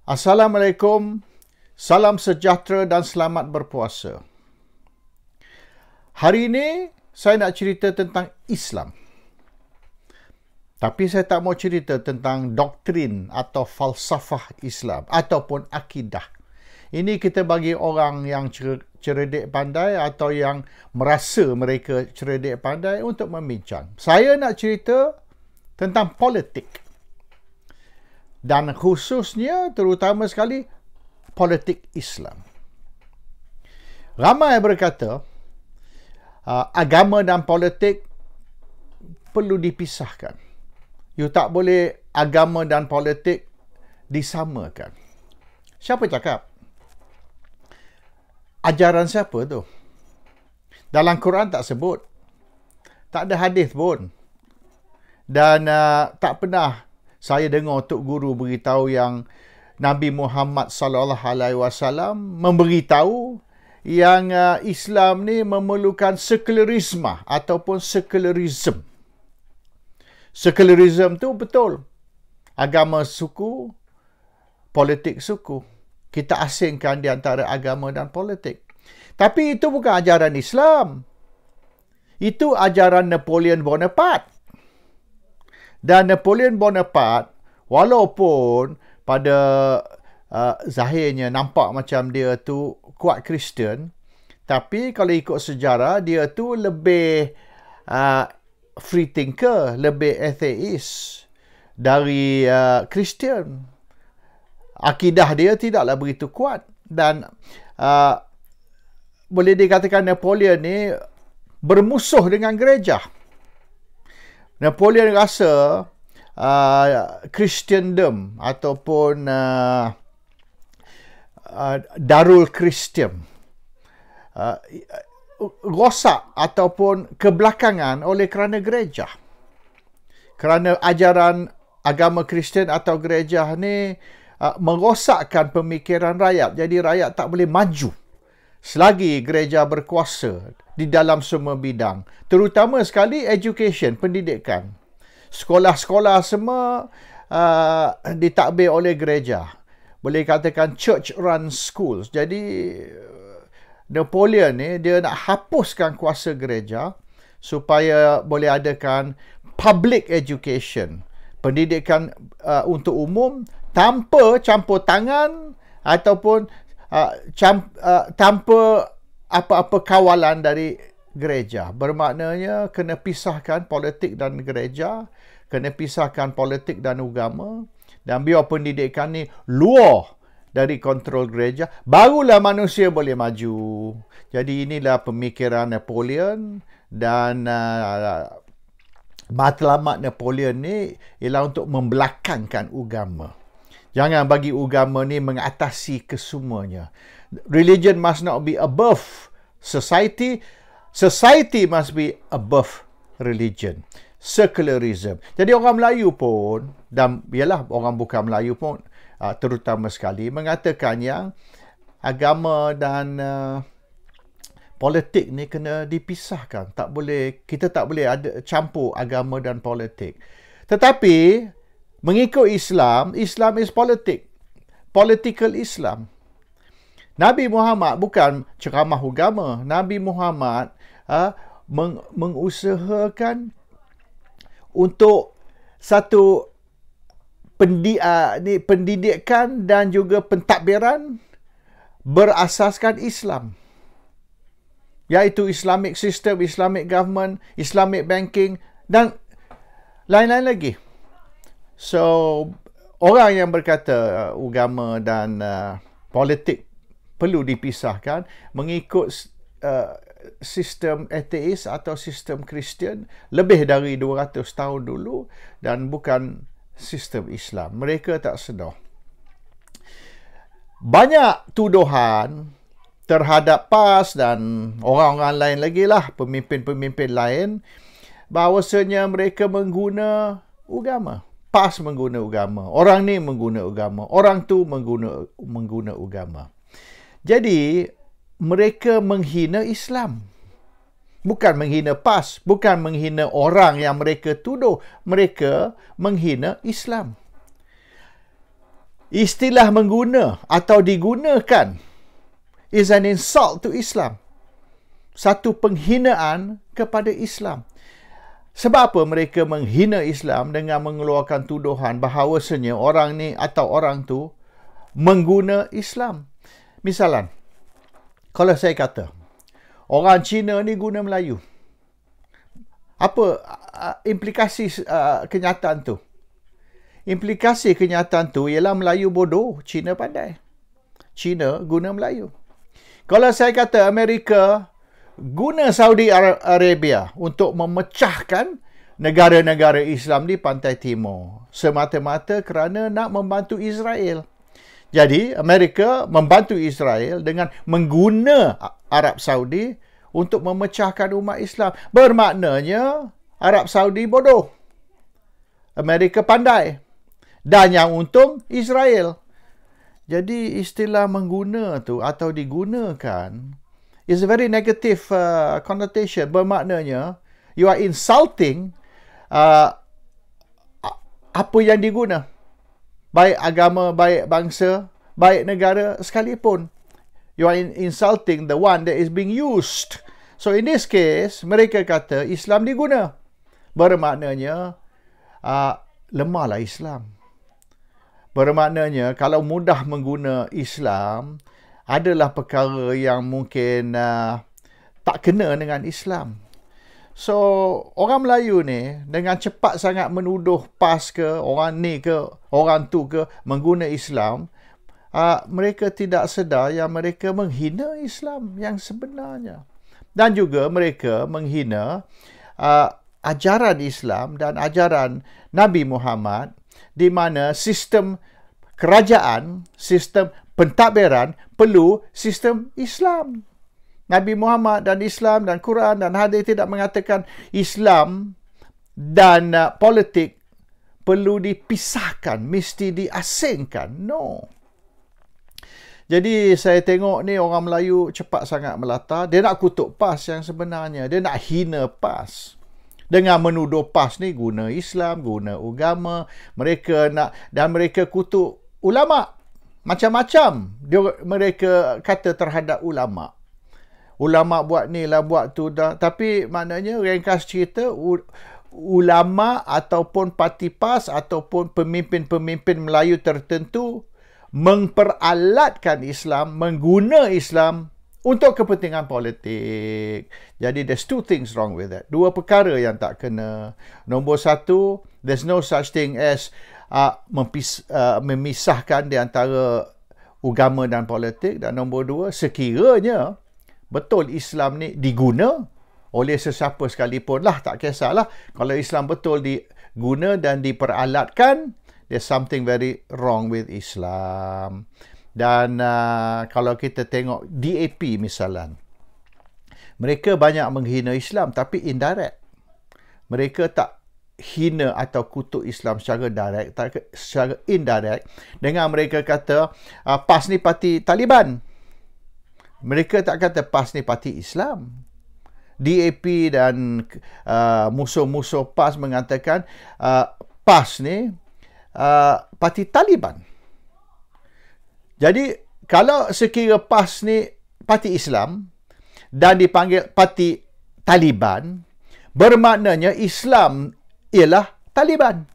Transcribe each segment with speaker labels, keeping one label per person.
Speaker 1: Assalamualaikum, salam sejahtera dan selamat berpuasa. Hari ini saya nak cerita tentang Islam. Tapi saya tak mau cerita tentang doktrin atau falsafah Islam ataupun akidah. Ini kita bagi orang yang cerdik pandai atau yang merasa mereka cerdik pandai untuk membincang. Saya nak cerita tentang politik. Dan khususnya, terutama sekali, politik Islam. Ramai berkata, agama dan politik perlu dipisahkan. You tak boleh agama dan politik disamakan. Siapa cakap? Ajaran siapa tu? Dalam Quran tak sebut. Tak ada hadis pun. Dan tak pernah saya dengar Tok Guru beritahu yang Nabi Muhammad sallallahu alaihi wasallam memberitahu yang Islam ni memerlukan sekularisme ataupun sekularism. Sekularism tu betul. Agama suku, politik suku. Kita asingkan di antara agama dan politik. Tapi itu bukan ajaran Islam. Itu ajaran Napoleon Bonaparte. Dan Napoleon Bonaparte, walaupun pada zahirnya nampak macam dia tu kuat Kristian, tapi kalau ikut sejarah, dia tu lebih free thinker, lebih atheis dari Kristian. Akidah dia tidaklah begitu kuat. Dan boleh dikatakan Napoleon ni bermusuh dengan gereja. Napoleon rasa Christendom ataupun Darul Kristian rosak ataupun kebelakangan oleh kerana gereja. Kerana ajaran agama Kristian atau gereja ni merosakkan pemikiran rakyat. Jadi rakyat tak boleh maju selagi gereja berkuasa di dalam semua bidang. Terutama sekali education, pendidikan. Sekolah-sekolah semua ditadbir oleh gereja. Boleh katakan church-run schools. Jadi Napoleon ni, dia nak hapuskan kuasa gereja supaya boleh adakan public education. Pendidikan untuk umum tanpa campur tangan ataupun tanpa apa-apa kawalan dari gereja. Bermaknanya kena pisahkan politik dan gereja, kena pisahkan politik dan agama, dan biar pendidikan ni luar dari kontrol gereja, barulah manusia boleh maju. Jadi inilah pemikiran Napoleon. Dan matlamat Napoleon ni ialah untuk membelakangkan agama. Jangan bagi agama ni mengatasi kesemuanya. Religion must not be above society. Society must be above religion. Secularism. Jadi orang Melayu pun, dan ialah orang bukan Melayu pun terutama sekali, mengatakan yang agama dan politik ni kena dipisahkan. Kita tak boleh ada campur agama dan politik. Tetapi mengikut Islam, Islam is politik. Political Islam. Nabi Muhammad bukan ceramah agama. Nabi Muhammad mengusahakan untuk satu pendidikan dan juga pentadbiran berasaskan Islam. Iaitu Islamic system, Islamic government, Islamic banking dan lain-lain lagi. So, orang yang berkata agama dan politik perlu dipisahkan mengikut sistem ateis atau sistem Kristian lebih dari 200 tahun dulu dan bukan sistem Islam. Mereka tak sedar. Banyak tuduhan terhadap PAS dan orang-orang lain lagi lah, pemimpin-pemimpin lain, bahawasanya mereka mengguna agama. PAS mengguna agama, orang ni mengguna agama, orang tu mengguna agama. Jadi mereka menghina Islam. Bukan menghina PAS, bukan menghina orang yang mereka tuduh, mereka menghina Islam. istilah mengguna atau digunakan is an insult to Islam. Satu penghinaan kepada Islam. Sebab apa mereka menghina Islam dengan mengeluarkan tuduhan bahawasanya orang ni atau orang tu mengguna Islam? Misalan, kalau saya kata, orang Cina ni guna Melayu. Apa implikasi kenyataan tu? Implikasi kenyataan tu ialah Melayu bodoh, Cina pandai. Cina guna Melayu. Kalau saya kata Amerika guna Saudi Arabia untuk memecahkan negara-negara Islam di Pantai Timur, semata-mata kerana nak membantu Israel. Jadi, Amerika membantu Israel dengan mengguna Arab Saudi untuk memecahkan umat Islam. Bermaknanya, Arab Saudi bodoh. Amerika pandai. Dan yang untung, Israel. Jadi, istilah mengguna tu atau digunakan is a very negative connotation. Bermaknanya, you are insulting apa yang diguna. Baik agama, baik bangsa, baik negara sekalipun. You are insulting the one that is being used. So in this case, mereka kata Islam diguna. Bermaknanya, lemahlah Islam. Bermaknanya, kalau mudah mengguna Islam, adalah perkara yang mungkin tak kena dengan Islam. So, orang Melayu ni dengan cepat sangat menuduh PAS ke, orang ni ke, orang tu ke, mengguna Islam, mereka tidak sedar yang mereka menghina Islam yang sebenarnya. Dan juga mereka menghina ajaran Islam dan ajaran Nabi Muhammad, di mana sistem kerajaan, sistem pentadbiran perlu sistem Islam. Nabi Muhammad dan Islam dan Quran dan hadis tidak mengatakan Islam dan politik perlu dipisahkan, mesti diasingkan. No. Jadi saya tengok ni orang Melayu cepat sangat melata. Dia nak kutuk PAS yang sebenarnya. Dia nak hina PAS. Dengan menuduh PAS ni guna Islam, guna agama. Mereka nak, dan mereka kutuk ulama. Macam-macam mereka kata terhadap ulama. Ulama buat ni lah, buat tu dah. Tapi maknanya ringkas cerita, ulama ataupun parti PAS ataupun pemimpin-pemimpin Melayu tertentu memperalatkan Islam, mengguna Islam untuk kepentingan politik. Jadi there's two things wrong with that. Dua perkara yang tak kena. Nombor satu, there's no such thing as memisahkan di antara agama dan politik. Dan nombor dua, sekiranya betul Islam ni diguna oleh sesiapa sekalipun lah, tak kisahlah. Kalau Islam betul diguna dan diperalatkan, there's something very wrong with Islam. Dan kalau kita tengok DAP misalnya, mereka banyak menghina Islam tapi indirect. Mereka tak hina atau kutuk Islam secara direct, secara indirect, dengan mereka kata PAS ni parti Taliban. Mereka tak kata PAS ni parti Islam. DAP dan musuh-musuh PAS mengatakan PAS ni parti Taliban. Jadi, kalau sekira PAS ni parti Islam dan dipanggil parti Taliban, bermaknanya Islam ialah Taliban.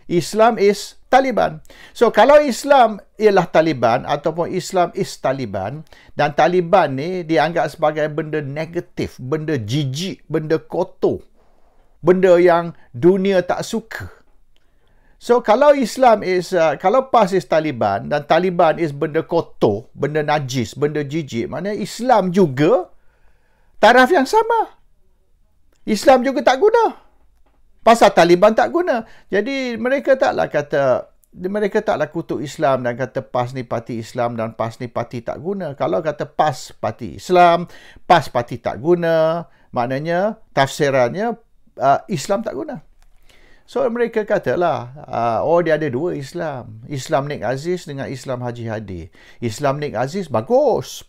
Speaker 1: Islam is Taliban. So, kalau Islam ialah Taliban ataupun Islam is Taliban, dan Taliban ni dianggap sebagai benda negatif, benda jijik, benda kotor, benda yang dunia tak suka. So, kalau Islam is, kalau PAS is Taliban dan Taliban is benda kotor, benda najis, benda jijik, maknanya Islam juga taraf yang sama. Islam juga tak guna. Pasal Taliban tak guna. Jadi mereka taklah kutuk Islam dan kata PAS ni parti Islam dan PAS ni parti tak guna. Kalau kata PAS parti Islam, PAS parti tak guna, maknanya tafsirannya Islam tak guna. So mereka katalah, dia ada dua Islam. Islam Nik Aziz dengan Islam Haji Hadi. Islam Nik Aziz bagus.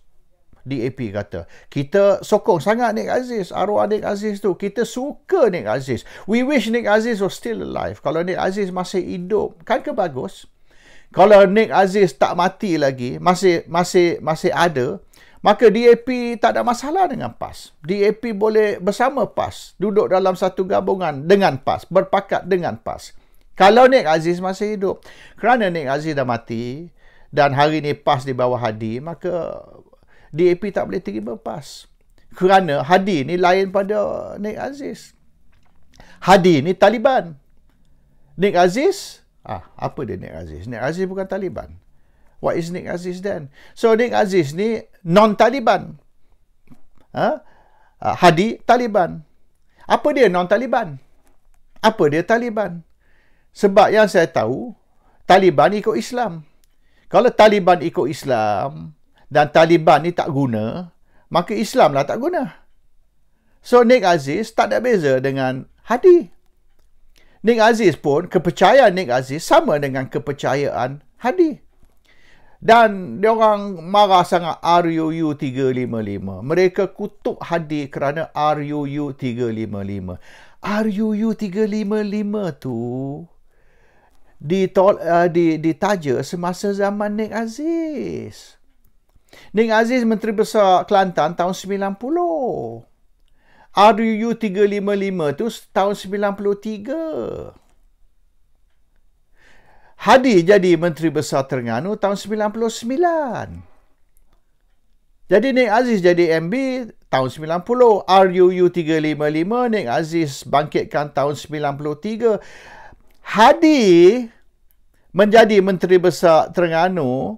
Speaker 1: DAP kata, kita sokong sangat Nik Aziz, arwah Nik Aziz tu, kita suka Nik Aziz. We wish Nik Aziz was still alive. Kalau Nik Aziz masih hidup, kan ke bagus? Kalau Nik Aziz tak mati lagi, masih ada, maka DAP tak ada masalah dengan PAS. DAP boleh bersama PAS, duduk dalam satu gabungan dengan PAS, berpakat dengan PAS. Kalau Nik Aziz masih hidup, kerana Nik Aziz dah mati dan hari ni PAS di bawah Hadi, maka DAP tak boleh terima PAS. Kerana Hadi ni lain pada Nik Aziz. Hadi ni Taliban. Nik Aziz, apa dia Nik Aziz? Nik Aziz bukan Taliban. What is Nik Aziz then? So Nik Aziz ni non-Taliban. Hadi Taliban. Apa dia non-Taliban? Apa dia Taliban? Sebab yang saya tahu, Taliban ikut Islam. Kalau Taliban ikut Islam dan Taliban ni tak guna, maka Islam lah tak guna. So Nik Aziz tak ada beza dengan Hadi. Nik Aziz pun, kepercayaan Nik Aziz sama dengan kepercayaan Hadi. Dan diorang marah sangat RUU 355. Mereka kutuk Hadi kerana RUU 355. RUU 355 tu ditaja semasa zaman Nik Aziz. Nik Aziz Menteri Besar Kelantan tahun 90. RUU 355 tu tahun 93. Hadi jadi Menteri Besar Terengganu tahun 99. Jadi Nik Aziz jadi MB tahun 90. RUU 355 Nik Aziz bangkitkan tahun 93. Hadi menjadi Menteri Besar Terengganu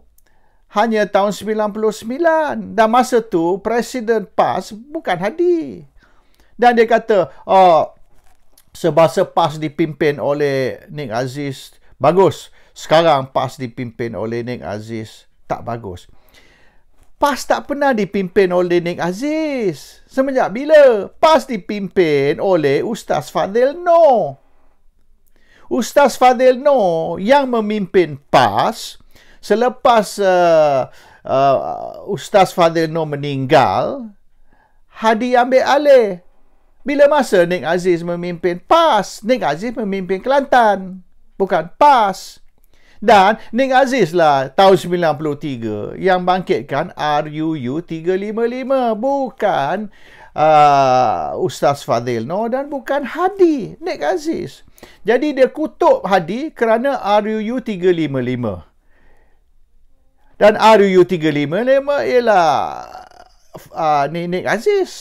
Speaker 1: hanya tahun 99. Dan masa tu Presiden PAS bukan Hadi. Dan dia kata, semasa PAS dipimpin oleh Nik Aziz, bagus. Sekarang PAS dipimpin oleh Nik Aziz, tak bagus. PAS tak pernah dipimpin oleh Nik Aziz. Semenjak bila? PAS dipimpin oleh Ustaz Fadil Noor. Ustaz Fadil Noor yang memimpin PAS selepas Ustaz Fadil Noor meninggal, Hadi ambil alih. Bila masa Nik Aziz memimpin PAS, Nik Aziz memimpin Kelantan, bukan PAS. Dan Nik Aziz lah tahun 93 yang bangkitkan RUU 355, bukan Ustaz Fadil Noor dan bukan Hadi. Nik Aziz. Jadi dia kutuk Hadi kerana RUU 355. Dan RUU 355 ialah Nik Aziz,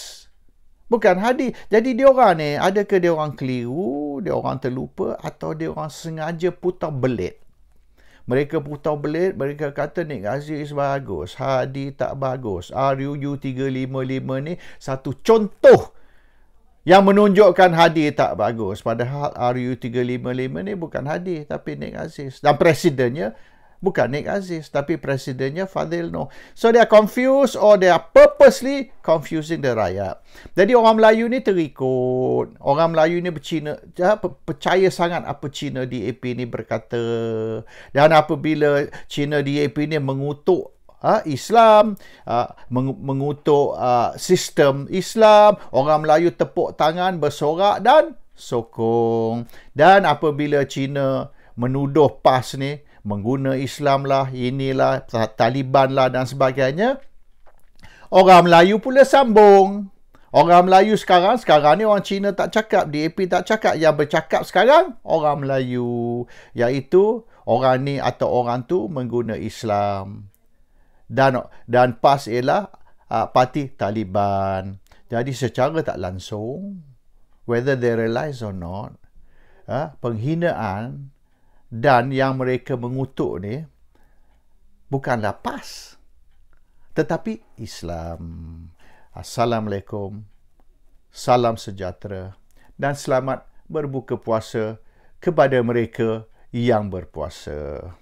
Speaker 1: bukan Hadi. Jadi diorang ni, adakah diorang keliru, diorang terlupa, atau diorang sengaja putar belit? Mereka putar belit, mereka kata Nik Aziz bagus, Hadi tak bagus. RUU 355 ni satu contoh yang menunjukkan Hadi tak bagus. Padahal RUU 355 ni bukan Hadi, tapi Nik Aziz. Dan presidennya bukan Nik Aziz, tapi presidennya Fadil Noor. So, they are confused or they are purposely confusing the rakyat. Jadi, orang Melayu ni terikut. Orang Melayu ni percaya sangat apa Cina DAP ni berkata. Dan apabila Cina DAP ni mengutuk Islam, mengutuk sistem Islam, orang Melayu tepuk tangan, bersorak dan sokong. Dan apabila Cina menuduh PAS ni mengguna Islam lah, inilah, Taliban lah dan sebagainya, orang Melayu pula sambung. Orang Melayu sekarang ni orang Cina tak cakap, DAP tak cakap. Yang bercakap sekarang orang Melayu, iaitu orang ni atau orang tu mengguna Islam. Dan PAS ialah parti Taliban. Jadi secara tak langsung, whether they realize or not, penghinaan dan yang mereka mengutuk ni bukanlah PAS, tetapi Islam. Assalamualaikum, salam sejahtera dan selamat berbuka puasa kepada mereka yang berpuasa.